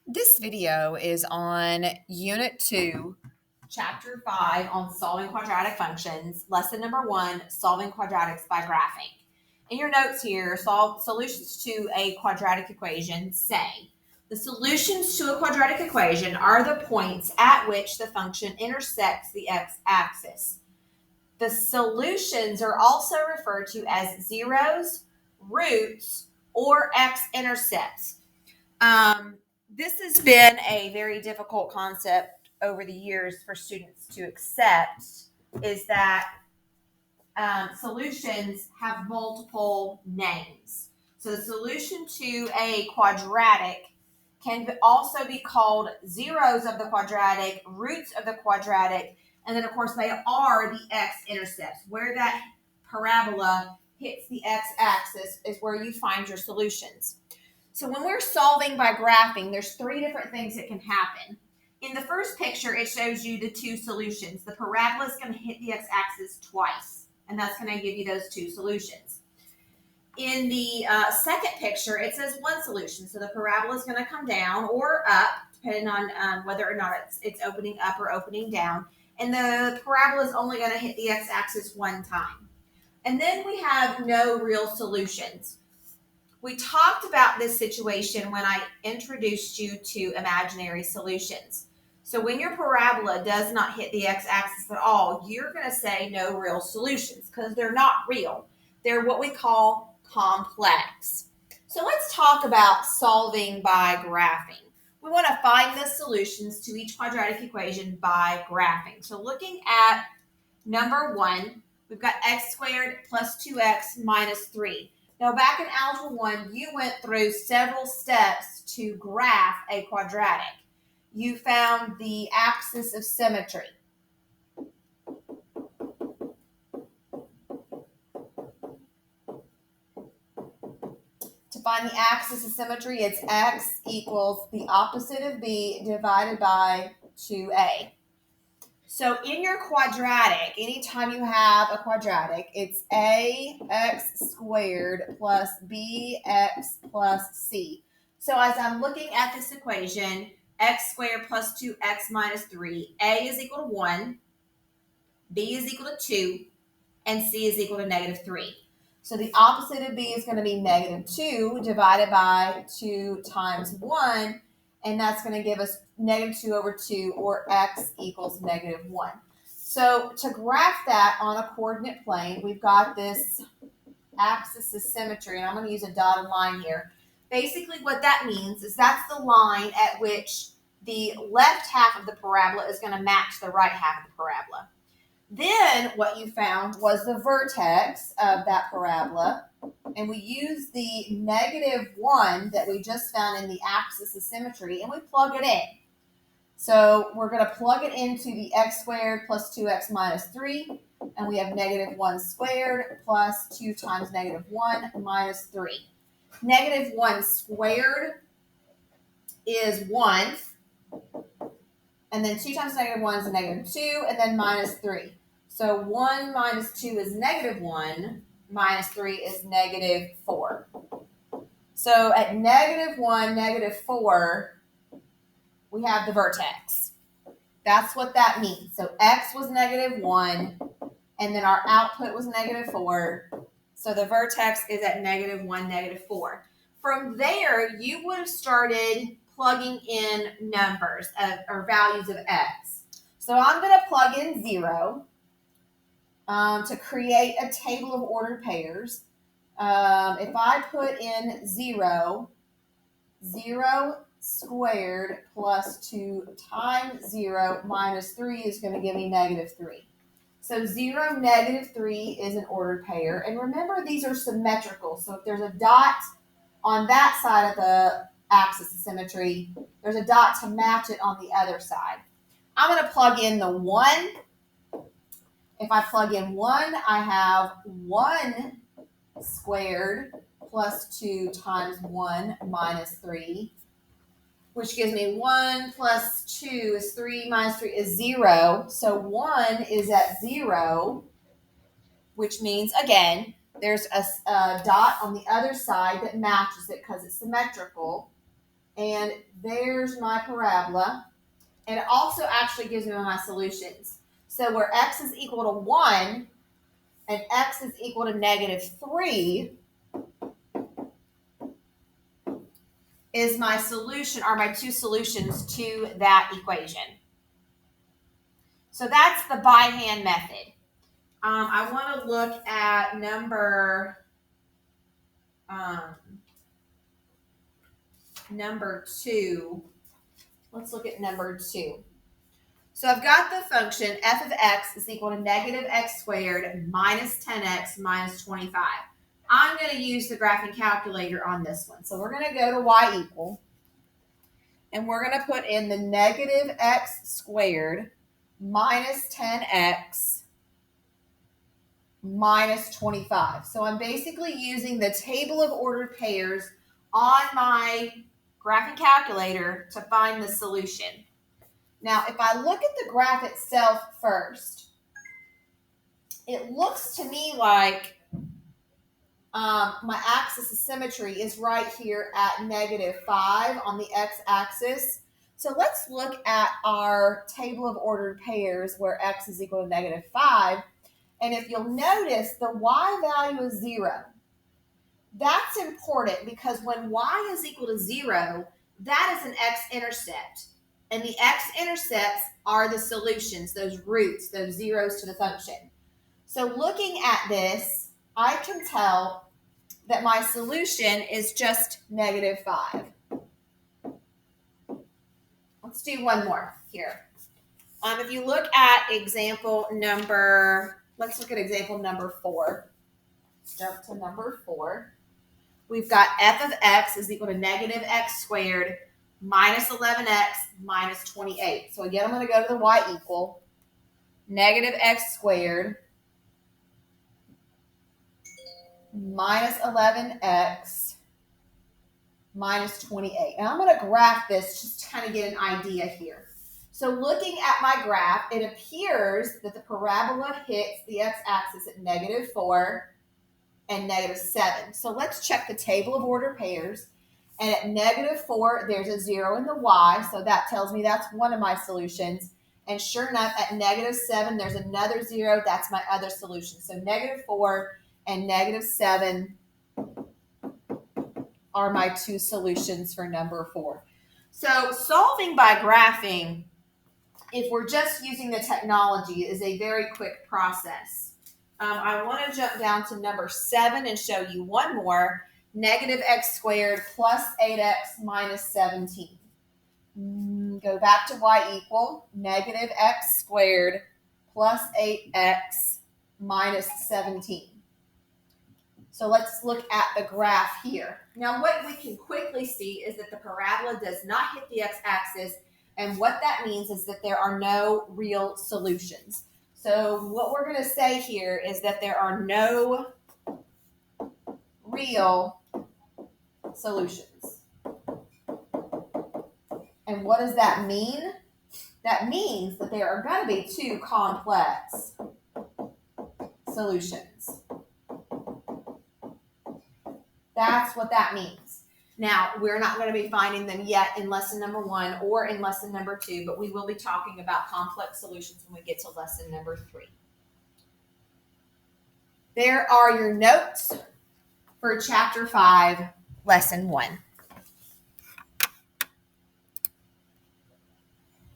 This video is on Unit 2, Chapter 5 on solving quadratic functions, lesson number 1, solving quadratics by graphing. In your notes here, solve solutions to a quadratic equation say, the solutions to a quadratic equation are the points at which the function intersects the x-axis. The solutions are also referred to as zeros, roots, or x-intercepts. This has been a very difficult concept over the years for students to accept, is that solutions have multiple names. So the solution to a quadratic can also be called zeros of the quadratic, roots of the quadratic, and then of course they are the x-intercepts. Where that parabola hits the x-axis is where you find your solutions. So when we're solving by graphing, there's three different things that can happen. In the first picture, it shows you the two solutions. The parabola is going to hit the x-axis twice, and that's going to give you those two solutions. In the second picture, it says one solution. So the parabola is going to come down or up, depending on whether or not it's opening up or opening down. And the parabola is only going to hit the x-axis one time. And then we have no real solutions. We talked about this situation when I introduced you to imaginary solutions. So when your parabola does not hit the x-axis at all, you're going to say no real solutions because they're not real. They're what we call complex. So let's talk about solving by graphing. We want to find the solutions to each quadratic equation by graphing. So looking at number 1, we've got x squared plus 2x minus 3. Now, back in Algebra 1, you went through several steps to graph a quadratic. You found the axis of symmetry. To find the axis of symmetry, it's x equals the opposite of b divided by 2a. So in your quadratic, anytime you have a quadratic, it's ax squared plus bx plus c. So as I'm looking at this equation, x squared plus 2x minus 3, a is equal to 1, b is equal to 2, and c is equal to negative 3. So the opposite of b is going to be negative 2 divided by 2 times 1, and that's going to give us negative 2 over 2, or x equals negative 1. So to graph that on a coordinate plane, we've got this axis of symmetry, and I'm going to use a dotted line here. Basically what that means is that's the line at which the left half of the parabola is going to match the right half of the parabola. Then what you found was the vertex of that parabola, and we use the negative 1 that we just found in the axis of symmetry, and we plug it in. So we're going to plug it into the x squared plus 2x minus 3, and we have negative 1 squared plus 2 times negative 1 minus 3. Negative 1 squared is 1, and then 2 times negative 1 is a negative 2, and then minus 3. So 1 minus 2 is negative 1, minus 3 is negative 4. So at negative 1, negative 4, we have the vertex. That's what that means. So x was negative 1, and then our output was negative 4. So the vertex is at negative 1, negative 4. From there, you would have started plugging in numbers or values of x. So I'm going to plug in 0 to create a table of ordered pairs. If I put in 0 squared plus 2 times 0 minus 3 is going to give me negative 3. So 0, negative 3 is an ordered pair. And remember, these are symmetrical. So if there's a dot on that side of the axis of symmetry, there's a dot to match it on the other side. I'm going to plug in the 1. If I plug in 1, I have 1 squared plus 2 times 1 minus 3, which gives me 1 plus 2 is 3 minus 3 is 0. So 1 is at 0, which means, again, there's a dot on the other side that matches it because it's symmetrical. And there's my parabola. And it also actually gives me my solutions. So where x is equal to 1 and x is equal to -3 is my solution, are my two solutions to that equation. So that's the by hand method. I want to look at number 2. Let's look at number 2. So I've got the function f of x is equal to -x squared minus 10x minus 25. I'm going to use the graphing calculator on this one. So we're going to go to y equal, and we're going to put in the -x squared minus 10x minus 25. So I'm basically using the table of ordered pairs on my graphing calculator to find the solution. Now, if I look at the graph itself first, it looks to me like my axis of symmetry is right here at -5 on the x-axis. So let's look at our table of ordered pairs where x is equal to -5. And if you'll notice, the y value is 0. That's important because when y is equal to 0, that is an x-intercept. And the x-intercepts are the solutions, those roots, those zeros to the function. So looking at this, I can tell that my solution is just -5. Let's do one more here. If you look at example number, let's look at example number 4. Jump to number 4. We've got f of x is equal to -x squared minus 11x minus 28. So again, I'm going to go to the y equal, -x squared minus 11x minus 28. And I'm going to graph this just to kind of get an idea here. So looking at my graph, it appears that the parabola hits the x-axis at -4 and -7. So let's check the table of ordered pairs. And at -4, there's a 0 in the y, so that tells me that's one of my solutions. And sure enough, at -7, there's another 0. That's my other solution. So -4 and -7 are my two solutions for number 4. So solving by graphing, if we're just using the technology, is a very quick process. I want to jump down to number 7 and show you one more. -x squared plus 8x minus 17. Go back to y equal, -x squared plus 8x minus 17. So let's look at the graph here. Now what we can quickly see is that the parabola does not hit the x-axis, and what that means is that there are no real solutions. So what we're going to say here is that there are no real solutions. And what does that mean? That means that there are going to be two complex solutions. That's what that means. Now, we're not going to be finding them yet in lesson number 1 or in lesson number 2, but we will be talking about complex solutions when we get to lesson number 3. There are your notes for chapter 5, lesson 1.